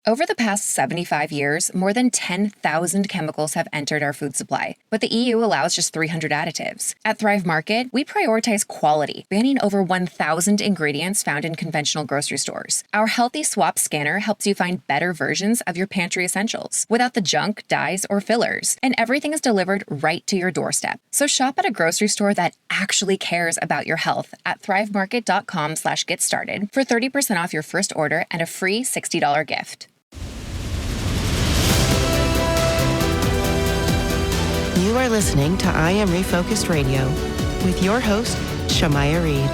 Over the past 75 years, more than 10,000 chemicals have entered our food supply, but the EU allows just 300 additives. At Thrive Market, we prioritize quality, banning over 1,000 ingredients found in conventional grocery stores. Our Healthy Swap scanner helps you find better versions of your pantry essentials without the junk, dyes, or fillers, and everything is delivered right to your doorstep. So shop at a grocery store that actually cares about your health at thrivemarket.com/get-started for 30% off your first order and a free $60 gift. You are listening to I Am Refocused Radio with your host, Shamaya Reed.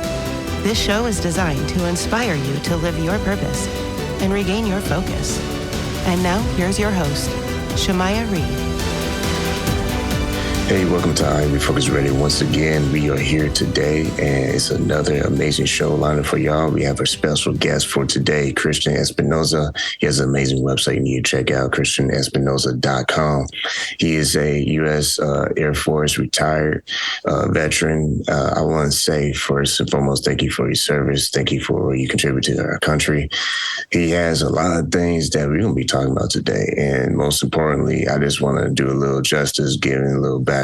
This show is designed to inspire you to live your purpose and regain your focus. And now, here's your host, Shamaya Reed. Hey, welcome to I Am Refocused Radio. Once again, we are here today, and it's another amazing show lineup for y'all. We have a special guest for today, Christian Espinosa. He has an amazing website you need to check out, christianespinosa.com. He is a U.S. Air Force retired veteran. I want to say, first and foremost, thank you for your service. Thank you for what you contribute to our country. He has a lot of things that we're going to be talking about today, and most importantly, I just want to do a little justice, giving a little background.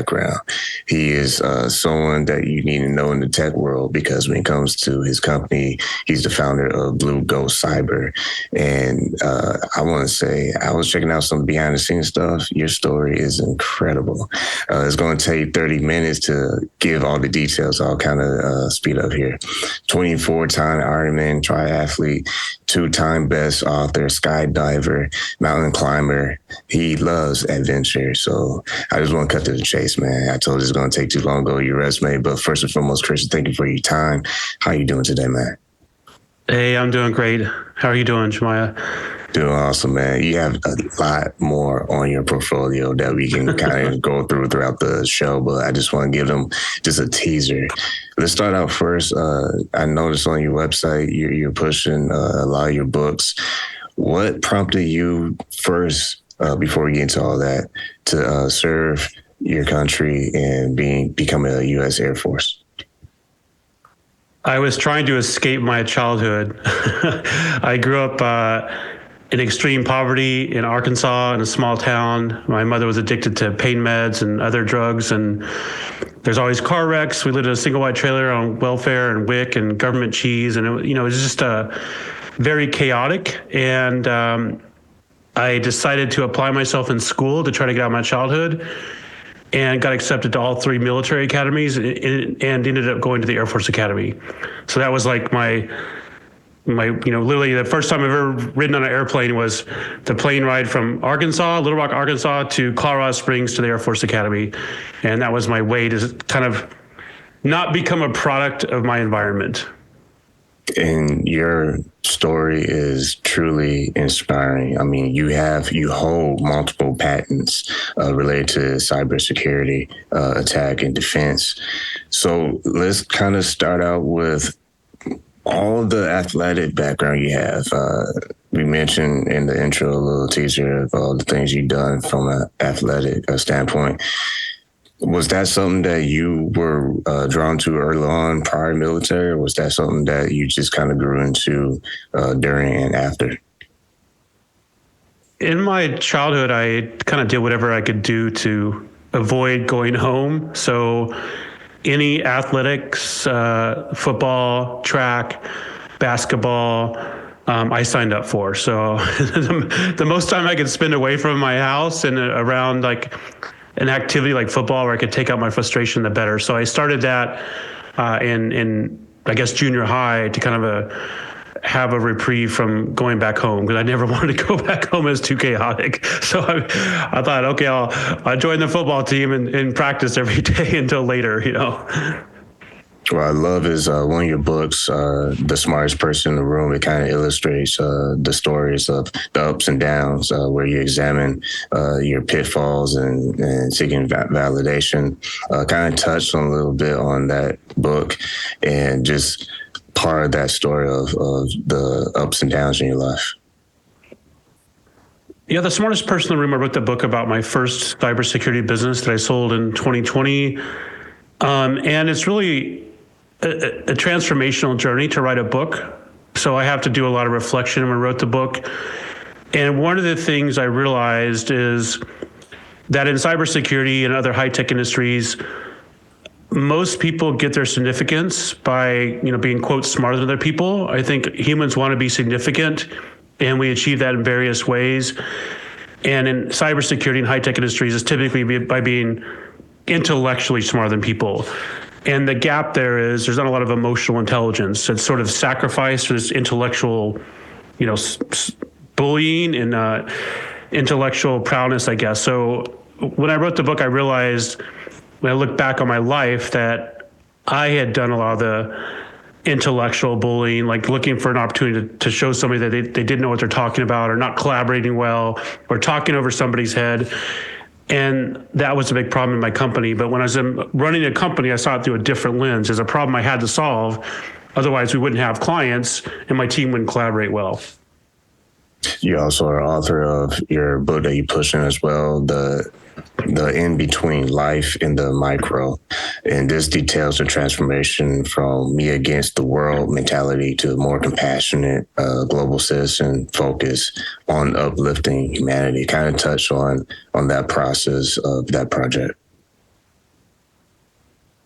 He is someone that you need to know in the tech world, because when it comes to his company, he's the founder of Blue Ghost Cyber. And I want to say, I was checking out some behind the scenes stuff. Your story is incredible. It's going to take 30 minutes to give all the details. I'll kind of speed up here. 24-time Ironman triathlete, 2-time best author, skydiver, mountain climber. He loves adventure. So I just want to cut to the chase, man. I told you it's going to take too long to go your resume, but first and foremost, Christian, thank you for your time. How are you doing today, man? Hey, I'm doing great. How are you doing, Shamaya? Doing awesome, man. You have a lot more on your portfolio that we can kind of go through throughout the show, but I just want to give them just a teaser. Let's start out first. I noticed on your website, you're pushing a lot of your books. What prompted you first, before we get into all that, to serve your country and become a U.S. Air Force? I was trying to escape my childhood. I grew up in extreme poverty in Arkansas, in a small town. My mother was addicted to pain meds and other drugs, and there's always car wrecks. We lived in a single wide trailer on welfare and WIC and government cheese, and it was just very chaotic. And I decided to apply myself in school to try to get out of my childhood, and got accepted to all 3 military academies, and ended up going to the Air Force Academy. So that was like my literally the first time I've ever ridden on an airplane was the plane ride from Little Rock, Arkansas to Colorado Springs to the Air Force Academy. And that was my way to kind of not become a product of my environment. And your story is truly inspiring. I mean, you hold multiple patents related to cybersecurity, attack, and defense. So let's kind of start out with all the athletic background you have. We mentioned in the intro a little teaser of all the things you've done from an athletic standpoint. Was that something that you were drawn to early on prior military, or was that something that you just kind of grew into during and after? In my childhood, I kind of did whatever I could do to avoid going home. So any athletics, football, track, basketball, I signed up for. So the most time I could spend away from my house and around like an activity like football where I could take out my frustration, the better. So I started that in I guess junior high to kind of have a reprieve from going back home, because I never wanted to go back home. It was too chaotic. So I thought, okay, I'll join the football team and practice every day until later, What I love is one of your books, The Smartest Person in the Room. It kind of illustrates the stories of the ups and downs, where you examine your pitfalls and seeking validation. Kind of touched on a little bit on that book, and just part of that story of the ups and downs in your life. Yeah, The Smartest Person in the Room, I wrote the book about my first cybersecurity business that I sold in 2020. And it's really a transformational journey to write a book. So I have to do a lot of reflection when I wrote the book. And one of the things I realized is that in cybersecurity and other high-tech industries, most people get their significance by, being, quote, smarter than other people. I think humans want to be significant, and we achieve that in various ways. And in cybersecurity and high-tech industries, it's typically by being intellectually smarter than people. And the gap there is there's not a lot of emotional intelligence. It's sort of sacrificed for this intellectual, bullying and intellectual prowess, I guess. So when I wrote the book, I realized when I look back on my life that I had done a lot of the intellectual bullying, like looking for an opportunity to show somebody that they didn't know what they're talking about, or not collaborating well, or talking over somebody's head. And that was a big problem in my company. But when I was running a company, I saw it through a different lens as a problem I had to solve. Otherwise, we wouldn't have clients and my team wouldn't collaborate well. You also are author of your book that you push in as well, the in between life and the micro. And this details the transformation from me against the world mentality to a more compassionate global citizen focus on uplifting humanity. Kind of touch on that process of that project.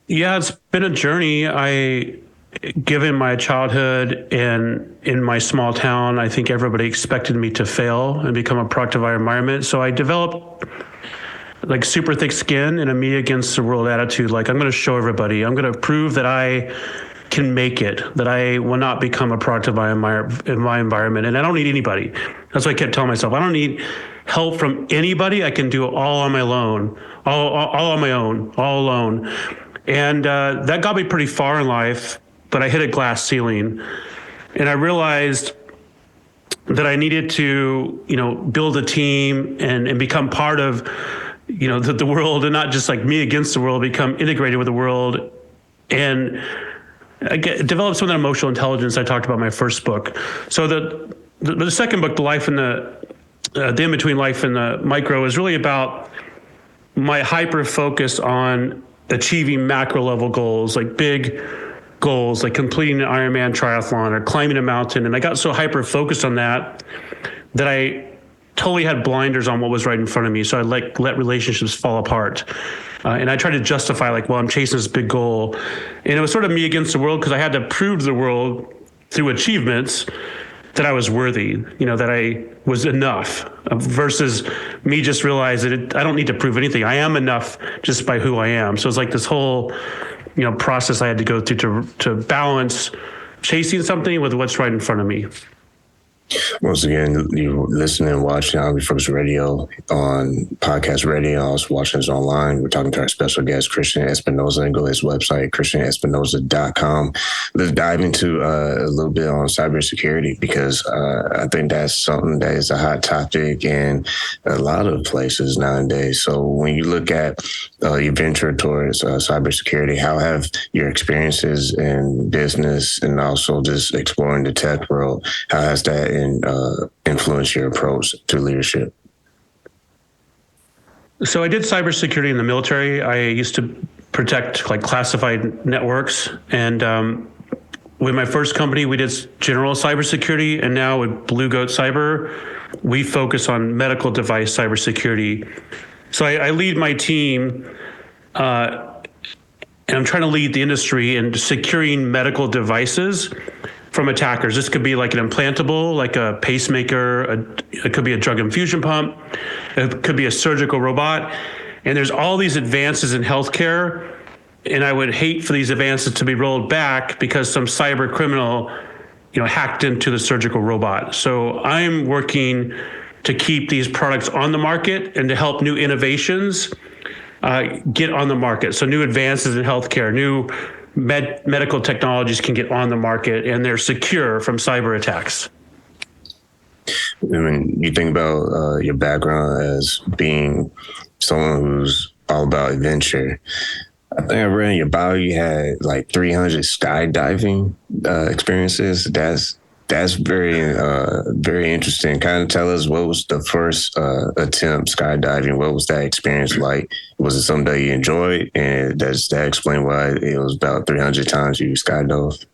Yeah, it's been a journey. Given my childhood and in my small town, I think everybody expected me to fail and become a product of our environment. So I developed like super thick skin and a me against the world attitude. Like, I'm going to show everybody, I'm going to prove that I can make it, that I will not become a product of my environment. And I don't need anybody. That's what I kept telling myself. I don't need help from anybody. I can do it all on my own, all on my own, all alone. And that got me pretty far in life, but I hit a glass ceiling. And I realized that I needed to, build a team and become part of, the world, and not just like me against the world, become integrated with the world, and develop some of that emotional intelligence I talked about in my first book. So the second book, The Life in the In-Between Life and the Micro, is really about my hyper focus on achieving macro level goals, like big goals, like completing an Ironman triathlon or climbing a mountain. And I got so hyper focused on that I totally had blinders on what was right in front of me. So I let relationships fall apart. And I tried to justify I'm chasing this big goal. And it was sort of me against the world, because I had to prove to the world through achievements that I was worthy, that I was enough, versus me just realizing I don't need to prove anything. I am enough just by who I am. So it's like this whole, process I had to go through to balance chasing something with what's right in front of me. Once again, you're listening and watching Refocused Radio on podcast radio. Also watching us online. We're talking to our special guest, Christian Espinosa, and go to his website, christianespinosa.com. Let's dive into a little bit on cybersecurity, because I think that's something that is a hot topic in a lot of places nowadays. So when you look at your venture towards cybersecurity, how have your experiences in business and also just exploring the tech world, how has that influence your approach to leadership? So I did cybersecurity in the military. I used to protect classified networks. And with my first company, we did general cybersecurity. And now with Blue Goat Cyber, we focus on medical device cybersecurity. So I lead my team, and I'm trying to lead the industry in securing medical devices from attackers. This could be like an implantable, like a pacemaker, it could be a drug infusion pump, it could be a surgical robot. And there's all these advances in healthcare, and I would hate for these advances to be rolled back because some cyber criminal, hacked into the surgical robot. So I'm working to keep these products on the market and to help new innovations get on the market. So new advances in healthcare, new medical technologies can get on the market, and they're secure from cyber attacks. When you think about your background as being someone who's all about adventure, I think I read in your bio you had 300 skydiving experiences. That's very interesting. Kind of tell us, what was the first attempt skydiving? What was that experience like? Was it something that you enjoyed? And does that explain why it was about 300 times you skydove?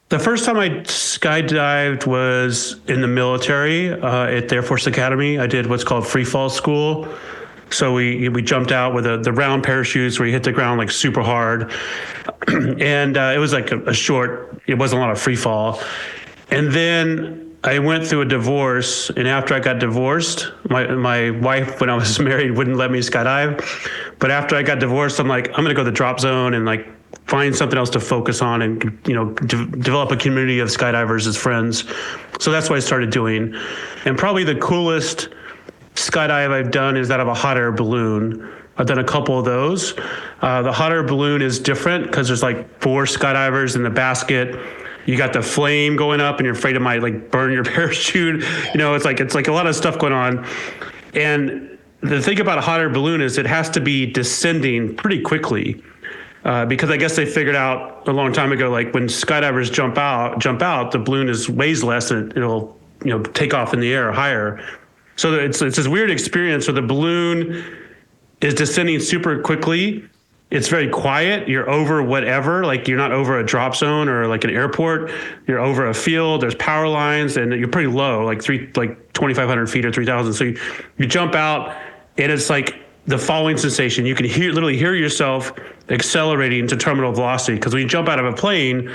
The first time I skydived was in the military at the Air Force Academy. I did what's called free fall school. So we jumped out with the round parachutes where you hit the ground like super hard. And it was like a short, it wasn't a lot of free fall. And then I went through a divorce. And after I got divorced, my wife, when I was married, wouldn't let me skydive. But after I got divorced, I'm like, I'm going to go to the drop zone and like find something else to focus on and, develop a community of skydivers as friends. So that's what I started doing. And probably the coolest skydive I've done is that of a hot air balloon. I've done a couple of those. The hot air balloon is different because there's like 4 skydivers in the basket. You got the flame going up and you're afraid it might like burn your parachute. It's like a lot of stuff going on. And the thing about a hot air balloon is it has to be descending pretty quickly. Because I guess they figured out a long time ago, like when skydivers jump out, the balloon weighs less and it'll, take off in the air higher. So it's this weird experience where the balloon is descending super quickly. It's very quiet. You're over whatever, like you're not over a drop zone or like an airport. You're over a field. There's power lines and you're pretty low, like 2,500 feet or 3,000. So you jump out and it's like the following sensation. You can literally hear yourself accelerating to terminal velocity, because when you jump out of a plane,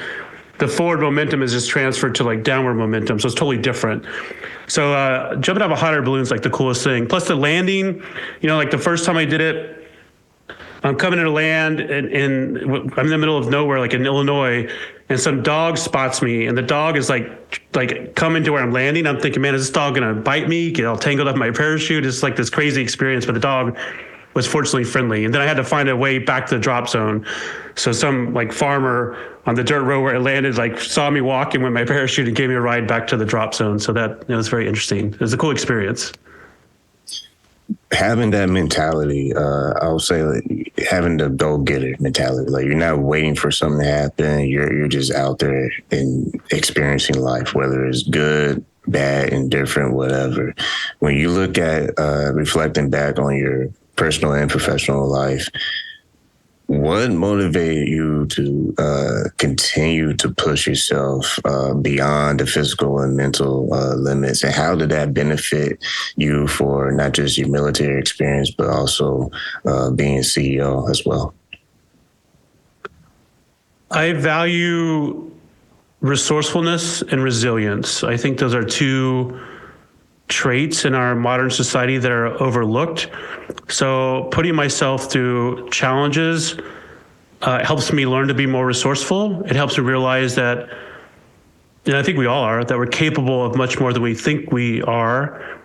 the forward momentum is just transferred to like downward momentum. So it's totally different. So jumping out of a hot air balloon is like the coolest thing. Plus the landing, like the first time I did it, I'm coming to land and I'm in the middle of nowhere, like in Illinois, and some dog spots me, and the dog is like coming to where I'm landing. I'm thinking, man, is this dog gonna bite me? Get all tangled up in my parachute? It's like this crazy experience, but the dog was fortunately friendly. And then I had to find a way back to the drop zone. So some like farmer on the dirt road where I landed, like saw me walking with my parachute and gave me a ride back to the drop zone. So that it was very interesting. It was a cool experience. Having that mentality, I would say, like, having the go-getter mentality, like you're not waiting for something to happen. You're just out there and experiencing life, whether it's good, bad, indifferent, whatever. When you look at reflecting back on your personal and professional life, what motivated you to continue to push yourself beyond the physical and mental limits? And how did that benefit you for not just your military experience, but also being CEO as well? I value resourcefulness and resilience. I think those are 2 traits in our modern society that are overlooked. So putting myself through challenges helps me learn to be more resourceful. It helps me realize that, and I think we all are, that we're capable of much more than we think we are.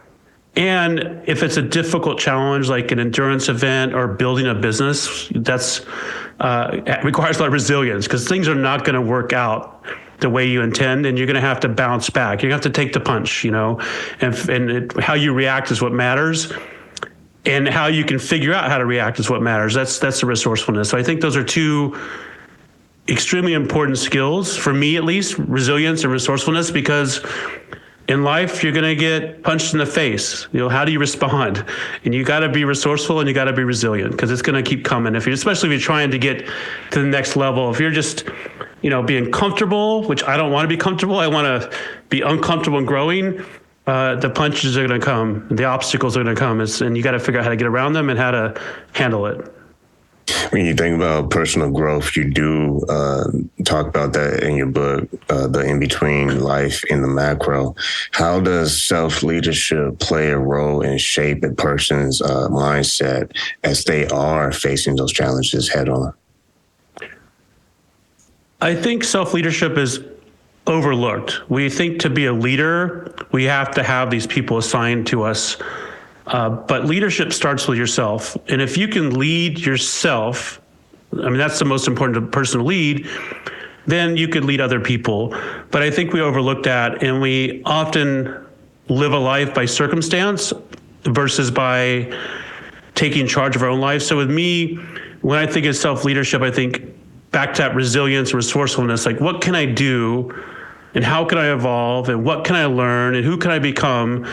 And if it's a difficult challenge, like an endurance event or building a business, that's requires a lot of resilience, because things are not going to work out the way you intend, and you're going to have to bounce back. You're going to have to take the punch, and how you react is what matters, and how you can figure out how to react is what matters. That's the resourcefulness. So I think those are 2 extremely important skills for me, at least, resilience and resourcefulness, because in life, you're going to get punched in the face. How do you respond? And you got to be resourceful and you got to be resilient, because it's going to keep coming. Especially if you're trying to get to the next level. If you're just, being comfortable, which I don't want to be comfortable. I want to be uncomfortable and growing. The punches are going to come. The obstacles are going to come. And you got to figure out how to get around them and how to handle it. When you think about personal growth, you do talk about that in your book, the in-between life in the macro. How does self-leadership play a role in shape a person's mindset as they are facing those challenges head on? I think self-leadership is overlooked. We think to be a leader, we have to have these people assigned to us. But leadership starts with yourself. And if you can lead yourself, that's the most important person to lead, then you could lead other people. But I think we overlook that, and we often live a life by circumstance versus by taking charge of our own life. So with me, when I think of self-leadership, I think back to that resilience and resourcefulness, like what can I do and how can I evolve and what can I learn and who can I become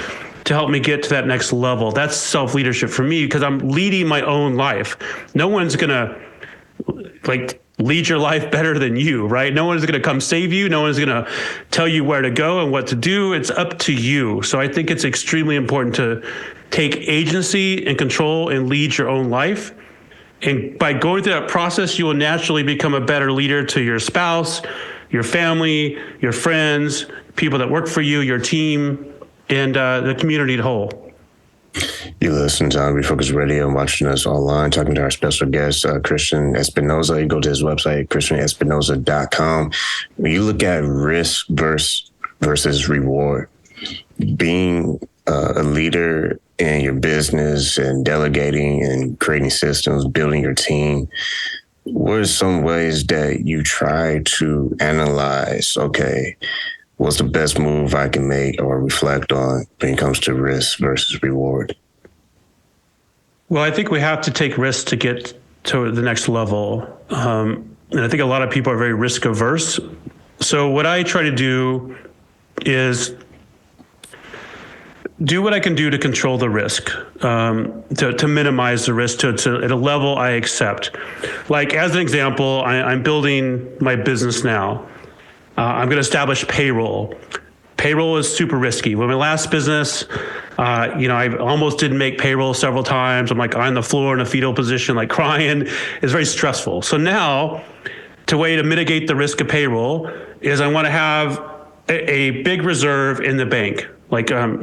to help me get to that next level? That's self-leadership for me, because I'm leading my own life. No one's gonna lead your life better than you, right? No one's going to come save you. No one's going to tell you where to go and what to do. It's up to you. So I think it's extremely important to take agency and control and lead your own life. And by going through that process, you will naturally become a better leader to your spouse, your family, your friends, people that work for you, your team, and the community at whole. You listen to Refocused Radio and watching us online, talking to our special guest, Christian Espinosa. You go to his website, christianespinosa.com. When you look at risk versus reward, being a leader in your business and delegating and creating systems, building your team, what are some ways that you try to analyze, okay, what's the best move I can make or reflect on when it comes to risk versus reward? Well, I think we have to take risks to get to the next level. And I think a lot of people are very risk averse. So what I try to do is do what I can do to control the risk, to minimize the risk to at a level I accept. Like as an example, I'm building my business now. I'm going to establish payroll. Payroll is super risky. When my last business, I almost didn't make payroll several times. I'm like on the floor in a fetal position, like crying. It's very stressful. So now, the way to mitigate the risk of payroll is I want to have a big reserve in the bank. Like I'm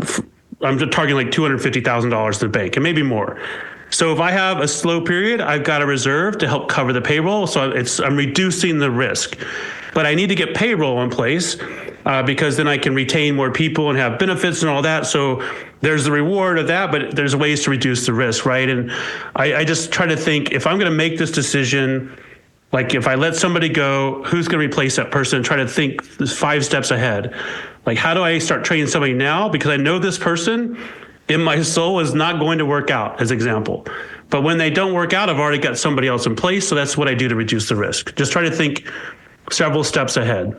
targeting like $250,000 in the bank, and maybe more. So if I have a slow period, I've got a reserve to help cover the payroll. So I'm reducing the risk. But I need to get payroll in place because then I can retain more people and have benefits and all that. So there's the reward of that, but there's ways to reduce the risk, right? And I just try to think, if I'm going to make this decision, like if I let somebody go, who's going to replace that person? Try to think 5 steps ahead. Like, how do I start training somebody now? Because I know this person in my soul is not going to work out, as example. But when they don't work out, I've already got somebody else in place. So that's what I do to reduce the risk. Just try to think several steps ahead.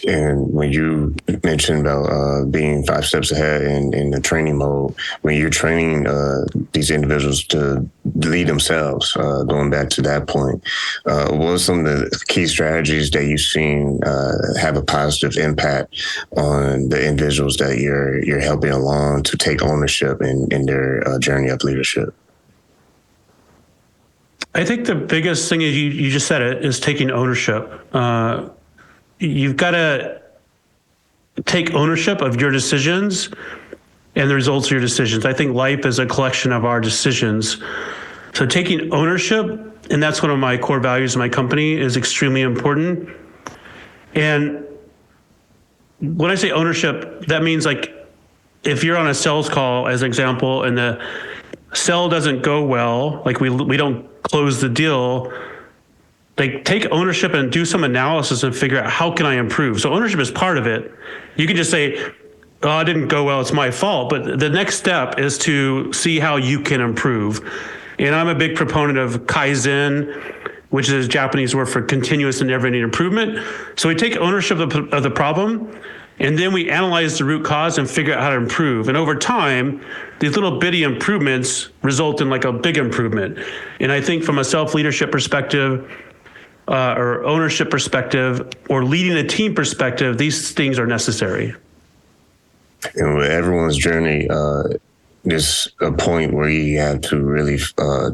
And when you mentioned about being 5 steps ahead in the training mode, when you're training these individuals to lead themselves, going back to that point, what are some of the key strategies that you've seen have a positive impact on the individuals that you're helping along to take ownership in their journey of leadership? I think the biggest thing is you just said it, is taking ownership. You've got to take ownership of your decisions and the results of your decisions. I think life is a collection of our decisions. So taking ownership, and that's one of my core values in my company, is extremely important. And when I say ownership, that means like if you're on a sales call, as an example, and the sale doesn't go well, like we don't close the deal, like take ownership and do some analysis and figure out how can I improve. So ownership is part of it. You can just say, oh, it didn't go well, it's my fault. But the next step is to see how you can improve. And I'm a big proponent of Kaizen, which is a Japanese word for continuous and never-ending improvement. So we take ownership of the problem, and then we analyze the root cause and figure out how to improve. And over time, these little bitty improvements result in like a big improvement. And I think from a self-leadership perspective, or ownership perspective, or leading a team perspective, these things are necessary. And with everyone's journey, there's a point where you have to really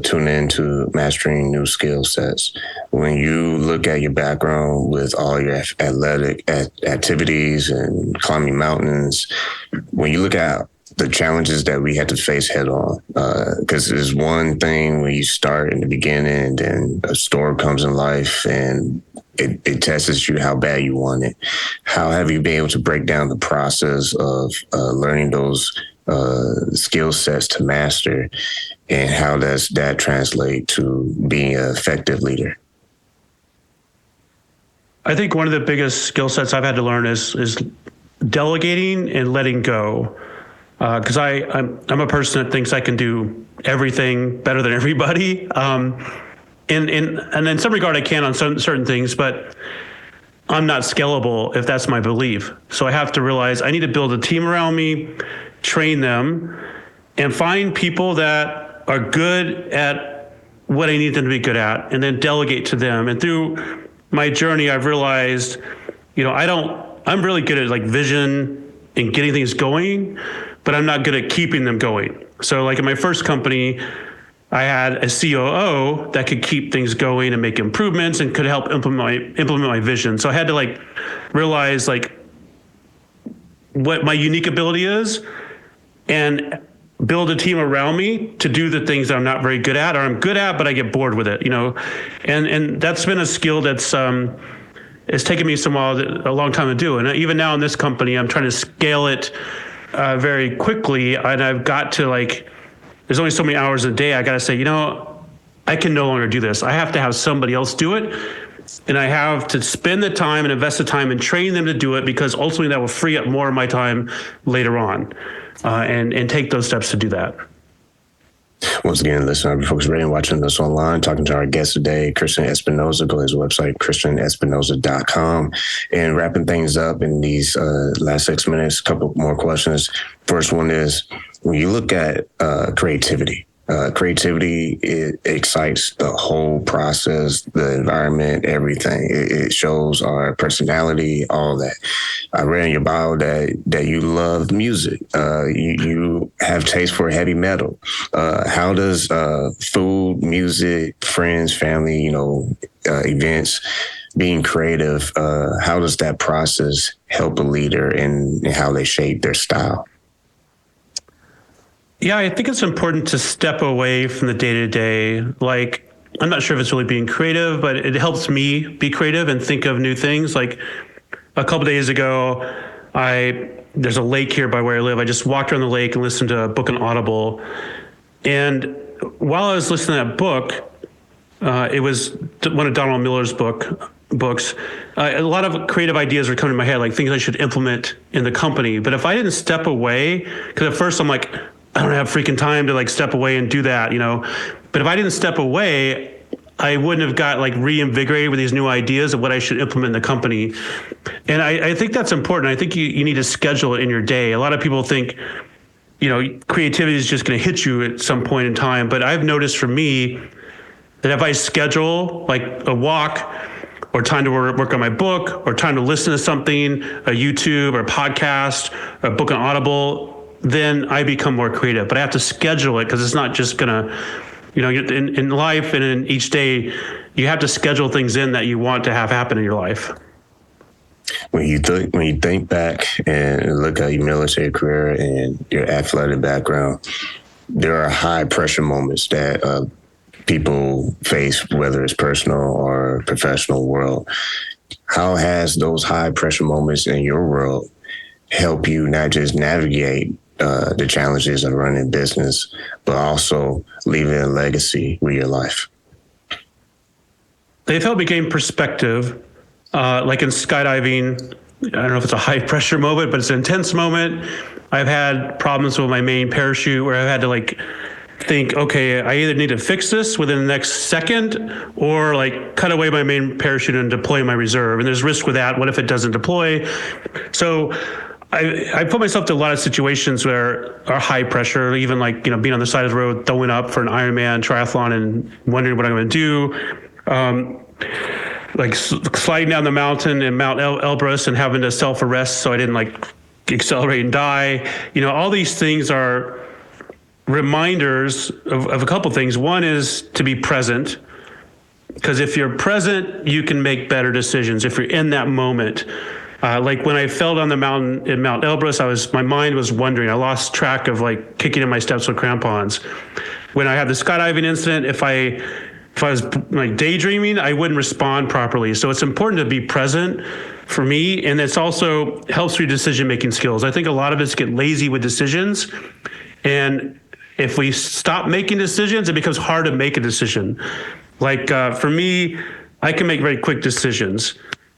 tune into mastering new skill sets. When you look at your background with all your athletic activities and climbing mountains, when you look at the challenges that we had to face head on, because there's one thing when you start in the beginning and a storm comes in life and it tests you how bad you want it. How have you been able to break down the process of learning those skill sets to master, and how does that translate to being an effective leader? I think one of the biggest skill sets I've had to learn is delegating and letting go. Because I'm a person that thinks I can do everything better than everybody. And in some regard I can on certain things, but I'm not scalable if that's my belief. So I have to realize I need to build a team around me, train them, and find people that are good at what I need them to be good at and then delegate to them. And through my journey, I've realized, I'm really good at like vision and getting things going, but I'm not good at keeping them going. So like in my first company, I had a COO that could keep things going and make improvements and could help implement my vision. So I had to like realize like what my unique ability is and build a team around me to do the things that I'm not very good at, or I'm good at, but I get bored with it, and that's been a skill that's, it's taken me a long time to do. And even now in this company, I'm trying to scale it very quickly. And I've got to like, there's only so many hours a day. I got to say, I can no longer do this. I have to have somebody else do it. And I have to spend the time and invest the time and train them to do it, because ultimately that will free up more of my time later on, and take those steps to do that. Once again, listening to Refocused Radio, watching this online, talking to our guest today, Christian Espinosa. Go to his website, christianespinosa.com. And wrapping things up in these last 6 minutes, a couple more questions. First one is, when you look at creativity, it excites the whole process, the environment, everything. It shows our personality, all that. I read in your bio that you love music. You have taste for heavy metal. How does food, music, friends, family, events, being creative, how does that process help a leader in how they shape their style? Yeah, I think it's important to step away from the day-to-day. Like, I'm not sure if it's really being creative, but it helps me be creative and think of new things. Like a couple days ago, there's a lake here by where I live. I just walked around the lake and listened to a book on Audible. And while I was listening to that book, it was one of Donald Miller's books. A lot of creative ideas were coming to my head, like things I should implement in the company. But if I didn't step away, because at first I'm like, I don't have freaking time to like step away and do that, But if I didn't step away, I wouldn't have got like reinvigorated with these new ideas of what I should implement in the company. And I think that's important. I think you need to schedule it in your day. A lot of people think, creativity is just going to hit you at some point in time. But I've noticed for me that if I schedule like a walk or time to work on my book or time to listen to something, a YouTube or a podcast, or a book on Audible, then I become more creative. But I have to schedule it, because it's not just gonna, in life and in each day, you have to schedule things in that you want to have happen in your life. When you think back and look at your military career and your athletic background, there are high pressure moments that people face, whether it's personal or professional world. How has those high pressure moments in your world help you not just navigate the challenges of running business, but also leaving a legacy with your life? They've helped me gain perspective. Like in skydiving, I don't know if it's a high pressure moment, but it's an intense moment. I've had problems with my main parachute where I've had to like think, okay, I either need to fix this within the next second or like cut away my main parachute and deploy my reserve. And there's risk with that. What if it doesn't deploy? So I put myself to a lot of situations where are high pressure, even like, being on the side of the road, throwing up for an Ironman triathlon and wondering what I'm going to do. Like sliding down the mountain in Mount Elbrus and having to self-arrest so I didn't like accelerate and die. All these things are reminders of a couple things. One is to be present, because if you're present, you can make better decisions if you're in that moment. Like when I fell down the mountain in Mount Elbrus, my mind was wandering. I lost track of like kicking in my steps with crampons. When I had the skydiving incident, if I was like daydreaming, I wouldn't respond properly. So it's important to be present for me. And it's also helps with decision-making skills. I think a lot of us get lazy with decisions. And if we stop making decisions, it becomes hard to make a decision. Like for me, I can make very quick decisions.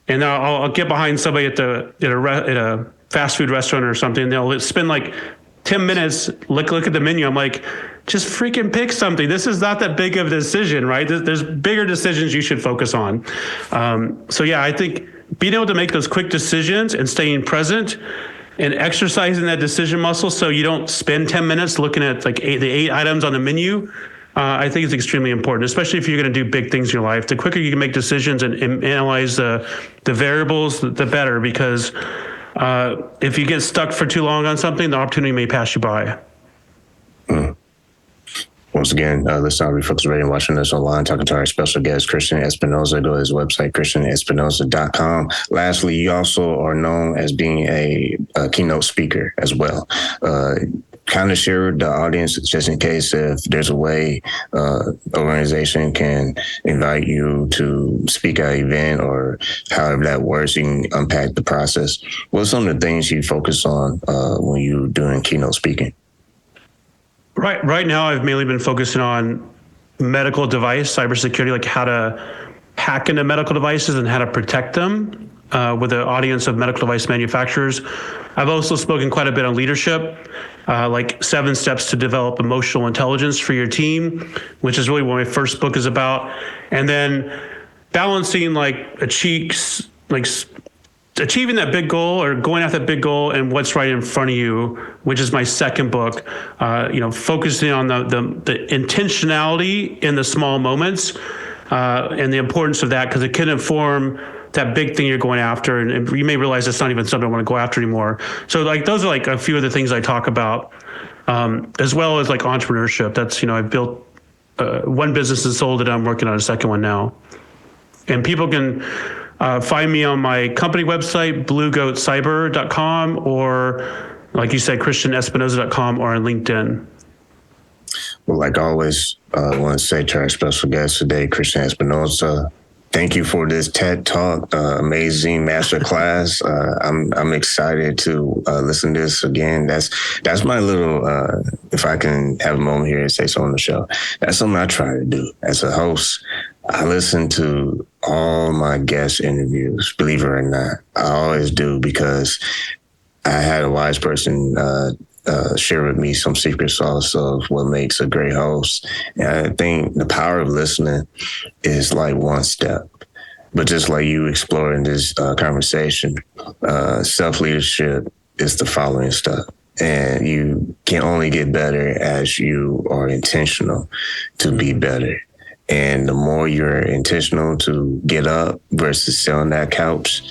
And I'll get behind somebody at a fast food restaurant or something. They'll spend like 10 minutes, look at the menu. I'm like, just freaking pick something. This is not that big of a decision, right? There's bigger decisions you should focus on. So yeah, I think being able to make those quick decisions and staying present and exercising that decision muscle so you don't spend 10 minutes looking at like the 8 items on the menu. I think it's extremely important, especially if you're going to do big things in your life. The quicker you can make decisions and analyze the variables, the better, because if you get stuck for too long on something, the opportunity may pass you by. Once again, listen to Refocused Radio, watching us online, talking to our special guest, Christian Espinosa. Go to his website, christianespinosa.com. Lastly, you also are known as being a keynote speaker as well. Kind of share with the audience, just in case if there's a way organization can invite you to speak at an event or however that works, you can unpack the process. What are some of the things you focus on when you're doing keynote speaking? Right now, I've mainly been focusing on medical device cybersecurity, like how to hack into medical devices and how to protect them with an audience of medical device manufacturers. I've also spoken quite a bit on leadership, like 7 steps to develop emotional intelligence for your team, which is really what my first book is about. And then balancing achieving that big goal or going after that big goal and what's right in front of you, which is my second book, focusing on the intentionality in the small moments and the importance of that, because it can inform that big thing you're going after. And you may realize it's not even something I want to go after anymore. So those are a few of the things I talk about, as well as entrepreneurship. That's, I've built one business and sold it. I'm working on a second one now. And people can find me on my company website, bluegoatcyber.com, or like you said, christianespinosa.com, or on LinkedIn. Well, like always, I want to say to our special guest today, Christian Espinosa, thank you for this TED Talk, amazing masterclass. I'm excited to listen to this again. That's my little, if I can have a moment here and say so on the show, that's something I try to do as a host. I listen to all my guest interviews, believe it or not. I always do, because I had a wise person share with me some secret sauce of what makes a great host. And I think the power of listening is like one step. But just like you explore in this conversation, self-leadership is the following step. And you can only get better as you are intentional to be better. And the more you're intentional to get up versus sit on that couch,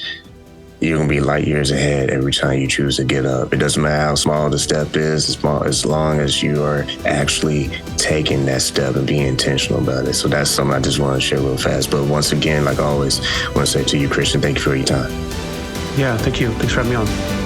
you're going to be light years ahead every time you choose to get up. It doesn't matter how small the step is, as long as you are actually taking that step and being intentional about it. So that's something I just want to share real fast. But once again, like always, I want to say to you, Christian, thank you for your time. Yeah, thank you. Thanks for having me on.